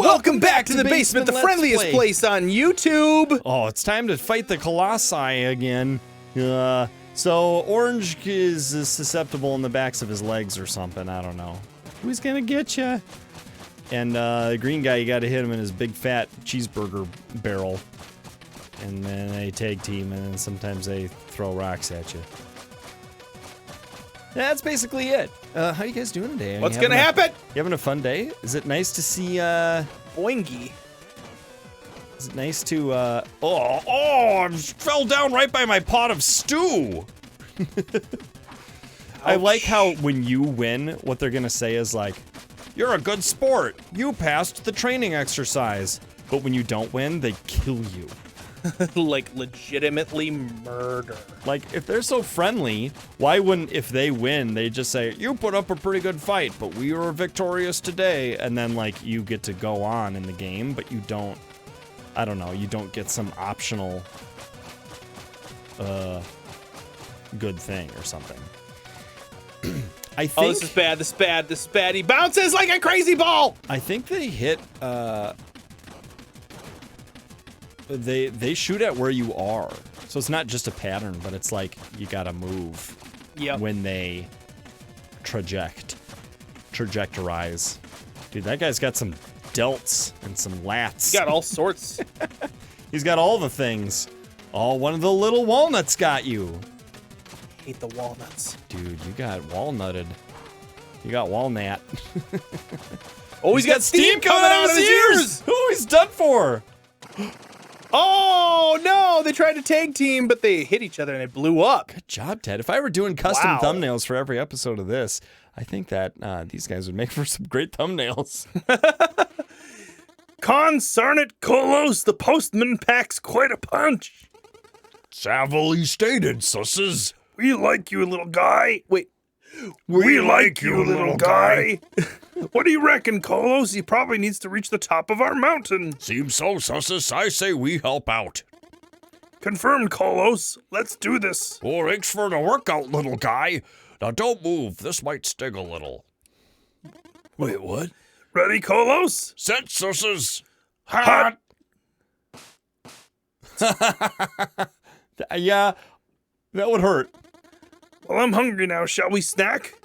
Welcome back to the basement, the friendliest place on YouTube. Oh, it's time to fight the Colossi again. So Orange is susceptible in the backs of his legs or something. I don't know. Who's gonna get you? And the green guy, you gotta hit him in his big fat cheeseburger barrel. And then they tag team, and then sometimes they throw rocks at you. That's basically it. How you guys doing today? What's gonna happen? You having a fun day? Is it nice to see, Boingy. Is it nice to, I fell down right by my pot of stew! I like how when you win, what they're gonna say is like, you're a good sport, you passed the training exercise. But when you don't win, they kill you. Like, legitimately murder. Like, if they're so friendly, why wouldn't, if they win, they just say, you put up a pretty good fight, but we were victorious today, and then, like, you get to go on in the game, but you don't, I don't know, you don't get some optional, good thing or something. I think... Oh, this is bad, this is bad, this is bad. He bounces like a crazy ball! I think they hit, They shoot at where you are. So it's not just a pattern, but it's like you gotta move when they trajectorize. Dude, that guy's got some delts and some lats. He's got all sorts. He's got all the things. Oh, one of the little walnuts got you. Hate the walnuts. Dude, you got walnutted. You got walnut. Oh, he's got steam coming out of his ears! Oh, he's done for! Oh, no! They tried to tag team, but they hit each other and they blew up. Good job, Ted. If I were doing custom thumbnails for every episode of this, I think that these guys would make for some great thumbnails. Concern it, Kolos, the postman packs quite a punch. Savvily stated, susses. We like you, little guy. Wait. We like you, little guy. What do you reckon, Kolos? He probably needs to reach the top of our mountain. Seems so, susses. I say we help out. Confirmed, Kolos. Let's do this. Oh, thanks for the workout, little guy. Now don't move. This might sting a little. Wait, what? Ready, Kolos? Set, susses. Hot. Yeah, that would hurt. Well, I'm hungry now. Shall we snack?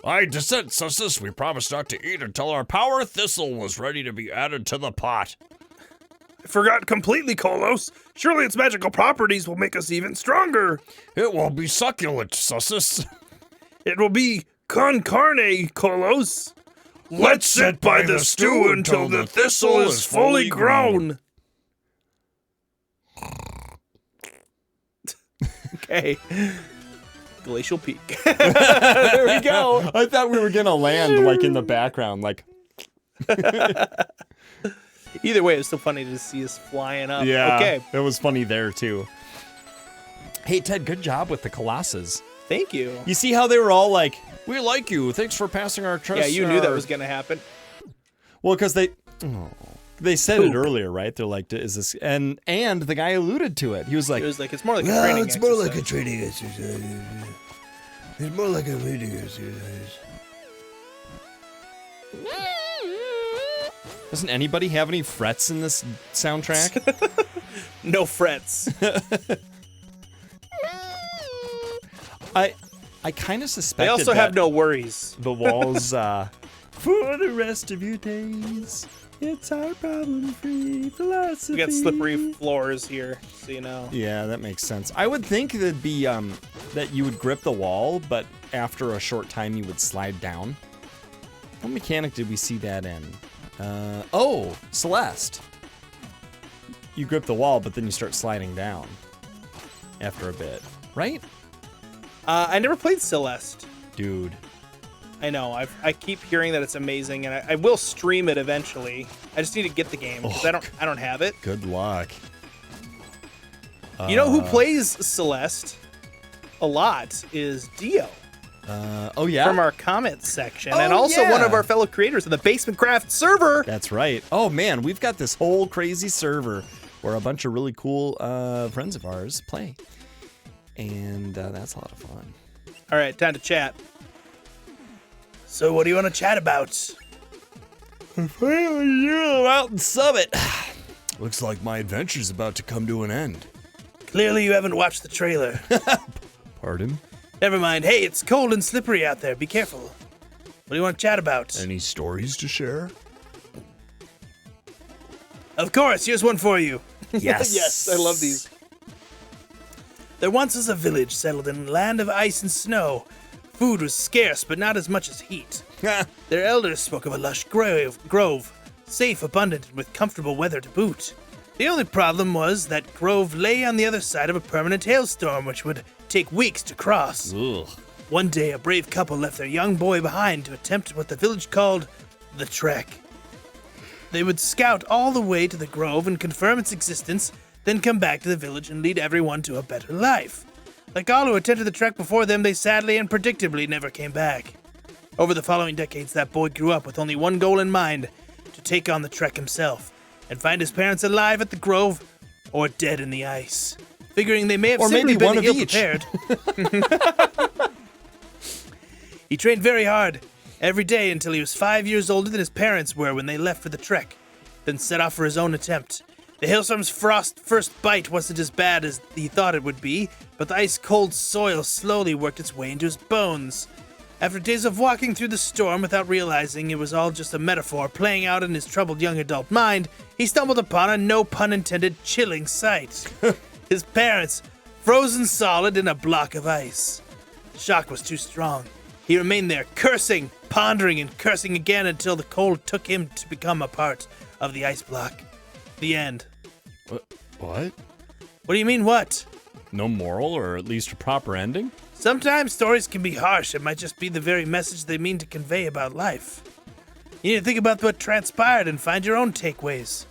I dissent, susses. We promised not to eat until our power thistle was ready to be added to the pot. I forgot completely, Kolos. Surely its magical properties will make us even stronger. It will be succulent, susses. It will be con carne, Kolos. Let's sit by the stew until the thistle is fully grown. Okay. Glacial Peak. There we go. I thought we were gonna land like in the background, like. Either way, it was so funny to see us flying up. Yeah. Okay. It was funny there too. Hey Ted, good job with the Colossus. Thank you. You see how they were all like, "We like you. Thanks for passing our trust." Yeah, you knew that was gonna happen. Well, because they said it earlier, right? They're like, "Is this?" And the guy alluded to it. He was like, "It's more like a training exercise." It's more like a training exercise. It's more like a training exercise. Doesn't anybody have any frets in this soundtrack? No frets. I kind of suspected They also that have no worries. the walls, for the rest of your days, it's our problem-free philosophy. We got slippery floors here, so you know. Yeah, that makes sense. I would think that'd be, that you would grip the wall, but after a short time you would slide down. What mechanic did we see that in? Oh, Celeste. You grip the wall, but then you start sliding down after a bit, right? I never played Celeste. Dude. I know. I keep hearing that it's amazing, and I will stream it eventually. I just need to get the game because I don't have it. Good luck. You know who plays Celeste a lot is Dio. Oh yeah. From our comments section, and also one of our fellow creators of the Basement Craft server. That's right. Oh man, we've got this whole crazy server where a bunch of really cool friends of ours play, and that's a lot of fun. All right, time to chat. So what do you want to chat about? You're out in Summit. Looks like my adventure's about to come to an end. Clearly you haven't watched the trailer. Pardon? Never mind. Hey, it's cold and slippery out there. Be careful. What do you want to chat about? Any stories to share? Of course, here's one for you. Yes. Yes, I love these. There once was a village settled in a land of ice and snow. Food was scarce, but not as much as heat. Their elders spoke of a lush grove, safe, abundant, and with comfortable weather to boot. The only problem was that grove lay on the other side of a permanent hailstorm, which would take weeks to cross. Ugh. One day, a brave couple left their young boy behind to attempt what the village called the trek. They would scout all the way to the grove and confirm its existence, then come back to the village and lead everyone to a better life. Like all who attempted the trek before them, they sadly and predictably never came back. Over the following decades, that boy grew up with only one goal in mind, to take on the trek himself, and find his parents alive at the grove or dead in the ice. Figuring they may have Or simply maybe one been of each. ill-prepared. He trained very hard, every day until he was 5 years older than his parents were when they left for the trek, then set off for his own attempt. The hailstorm's first bite wasn't as bad as he thought it would be, but the ice-cold soil slowly worked its way into his bones. After days of walking through the storm without realizing it was all just a metaphor playing out in his troubled young adult mind, he stumbled upon a no-pun-intended chilling sight. His parents, frozen solid in a block of ice. The shock was too strong. He remained there, cursing, pondering, and cursing again until the cold took him to become a part of the ice block. The end. What? What do you mean, what? No moral, or at least a proper ending? Sometimes stories can be harsh. It might just be the very message they mean to convey about life. You need to think about what transpired and find your own takeaways.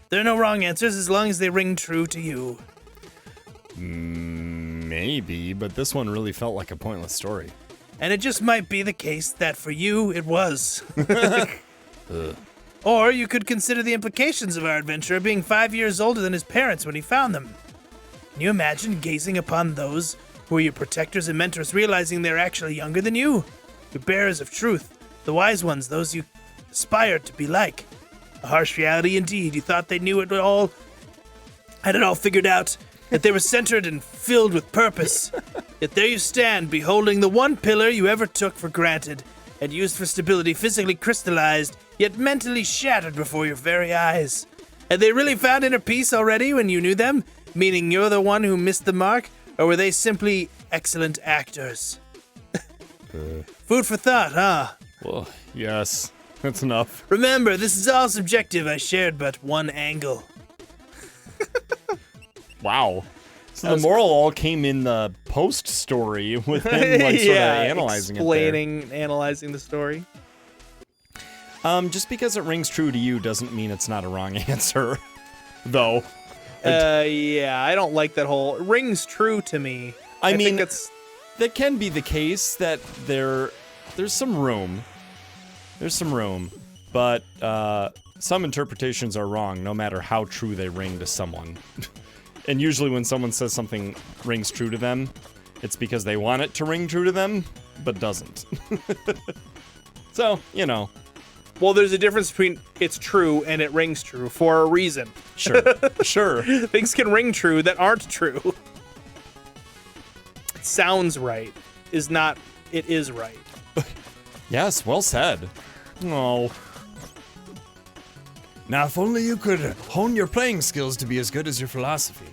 There are no wrong answers as long as they ring true to you. Maybe, but this one really felt like a pointless story. And it just might be the case that for you, it was. Or you could consider the implications of our adventurer being 5 years older than his parents when he found them. Can you imagine gazing upon those who are your protectors and mentors, realizing they're actually younger than you? Your bearers of truth, the wise ones, those you aspired to be like. A harsh reality indeed. You thought they knew it all, had it all figured out, that they were centered and filled with purpose. Yet there you stand, beholding the one pillar you ever took for granted and used for stability, physically crystallized, yet mentally shattered before your very eyes. Had they really found inner peace already when you knew them? Meaning you're the one who missed the mark? Or were they simply excellent actors? Food for thought, huh? Well, yes, that's enough. Remember, this is all subjective. I shared but one angle. Wow. So the moral all came in the post story with him like sort of analyzing explaining, analyzing the story. it. Just because it rings true to you doesn't mean it's not a wrong answer, though. Yeah, I don't like that whole it rings true to me. I mean, think it's that can be the case that there's some room. There's some room, but some interpretations are wrong, no matter how true they ring to someone. And usually when someone says something rings true to them, it's because they want it to ring true to them, but doesn't. So, you know. Well, there's a difference between it's true and it rings true for a reason. Sure, sure. Things can ring true that aren't true. It sounds right is not, it is right. Yes, well said. Oh. Now, if only you could hone your playing skills to be as good as your philosophy.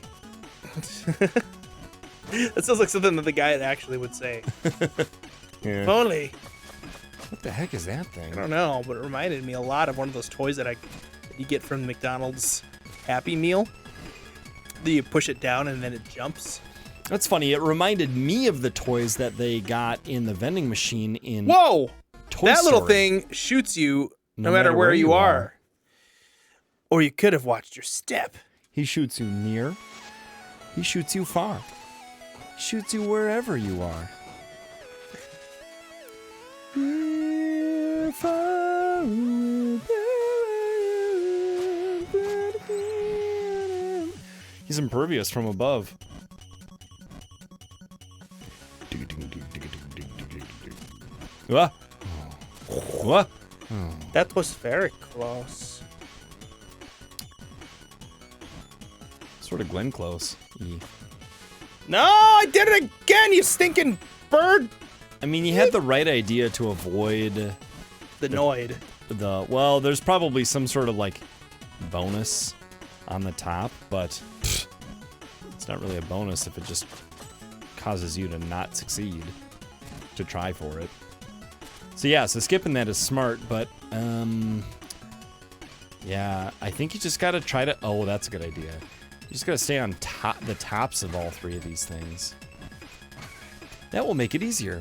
That sounds like something that the guy actually would say. if only. What the heck is that I thing? don't know, but it reminded me a lot of one of those toys that you get from the McDonald's Happy Meal. You push it down and then it jumps. That's funny. It reminded me of the toys that they got in the vending machine in Whoa! Toy That little Story. thing shoots you no matter where you are. Or you could have watched your step. He shoots you near. He shoots you far. He shoots you wherever you are. We're far away. He's impervious from above. What? What? That was very close. Sort of Glenn Close. No, I did it again, you stinking bird! I mean, you had the right idea to avoid The Noid. well, there's probably some sort of like bonus on the top, but it's not really a bonus if it just causes you to not succeed to try for it. So yeah, so skipping that is smart, but yeah, I think you just gotta try to, oh, that's a good idea. You just gotta stay on the tops of all three of these things. That will make it easier.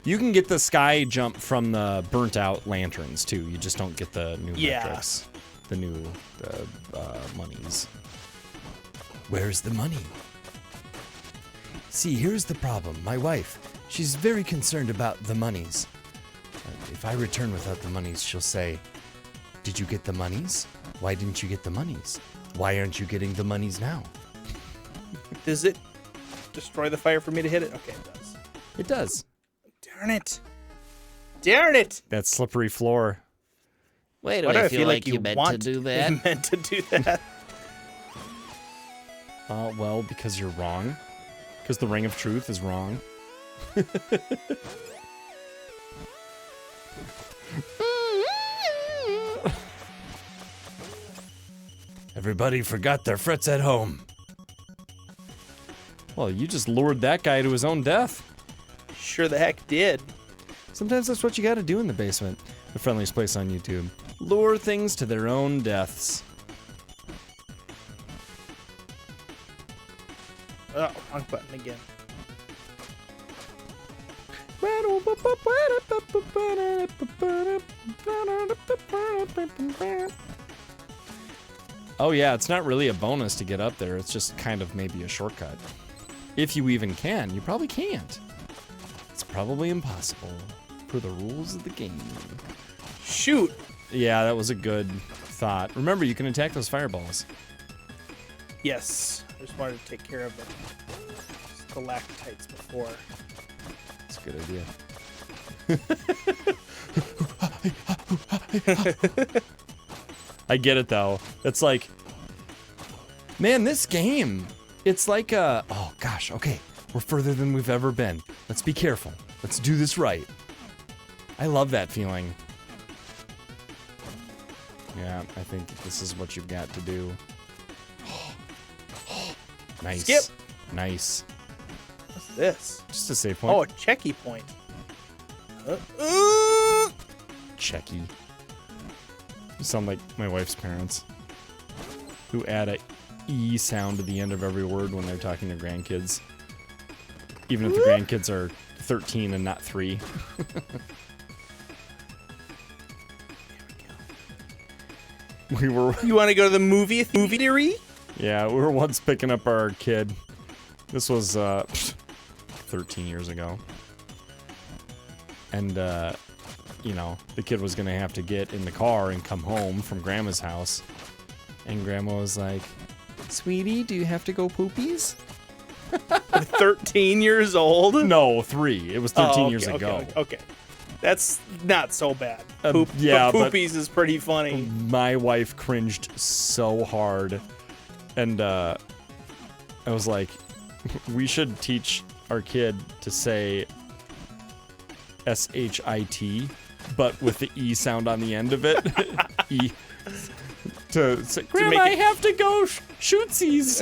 You can get the sky jump from the burnt out lanterns too. You just don't get the new metrics. The new monies. Where's the money? See, here's the problem. My wife, she's very concerned about the monies. If I return without the monies, she'll say, "Did you get the monies? Why didn't you get the monies? Why aren't you getting the monies now?" Does it destroy the fire for me to hit it? Okay, it does. It does. Darn it. Darn it! That slippery floor. Why do Why do I feel like you meant to want do that? You meant to do that. Well, because you're wrong. Because the Ring of Truth is wrong. Everybody forgot their frets at home. Well, you just lured that guy to his own death. Sure the heck did. Sometimes that's what you gotta do in the basement. The friendliest place on YouTube. Lure things to their own deaths. Oh, wrong button again. Oh yeah, it's not really a bonus to get up there. It's just kind of maybe a shortcut. If you even can. You probably can't. It's probably impossible per the rules of the game. Shoot! Yeah, that was a good thought. Remember, you can attack those fireballs. Yes, I just wanted to take care of the stalactites before. That's a good idea. I get it though. It's like, man, this game, it's like oh gosh, okay, we're further than we've ever been. Let's be careful. Let's do this right. I love that feeling. Yeah, I think this is what you've got to do. Nice. Skip. Nice. What's this? Just a save point. Oh, a checky point. Checky. You sound like my wife's parents, who add a E sound to the end of every word when they're talking to grandkids. Even if the grandkids are 13 and not 3. We were, You want to go to the movie theater? yeah, we were once picking up our kid. This was 13 years ago. And, you know, the kid was gonna have to get in the car and come home from Grandma's house. And Grandma was like, "Sweetie, do you have to go poopies?" 13 years old? No, 3. It was 13 years ago. Okay. That's not so bad. Yeah, but but- poopies is pretty funny. My wife cringed so hard. And I was like, we should teach our kid to say S-H-I-T, but with the E sound on the end of it. E. To say, Grandma, make I it- have to go shootsies.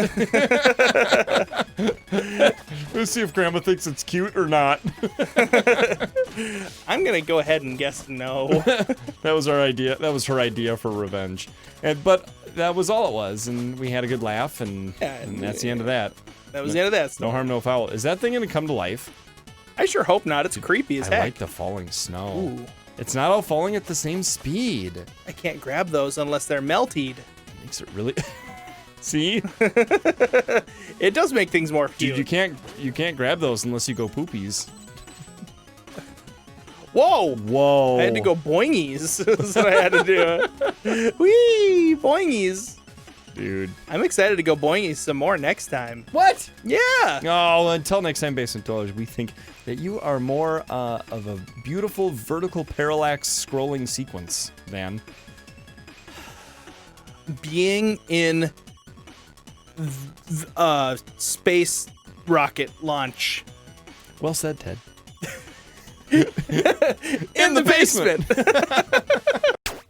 Let's see if Grandma thinks it's cute or not. I'm going to go ahead and guess no. That was our idea. That was her idea for revenge. But that was all it was, and we had a good laugh, and that's the end of that. That was the end of that. No harm, no foul. Is that thing gonna come to life? I sure hope not. It's creepy as I heck. like the falling snow. Ooh. It's not all falling at the same speed. It I can't grab those unless they're melted. makes it really. See, It does make things more cute. dude, you can't grab those unless you go poopies. Whoa! Whoa! I had to go boingies. That's what I had to do. Whee! Boingies. Dude. I'm excited to go boingy some more next time. What? Yeah. Oh, until next time, Basement Dwellers, we think that you are more of a beautiful vertical parallax scrolling sequence than Being in space rocket launch. Well said, Ted. In the basement.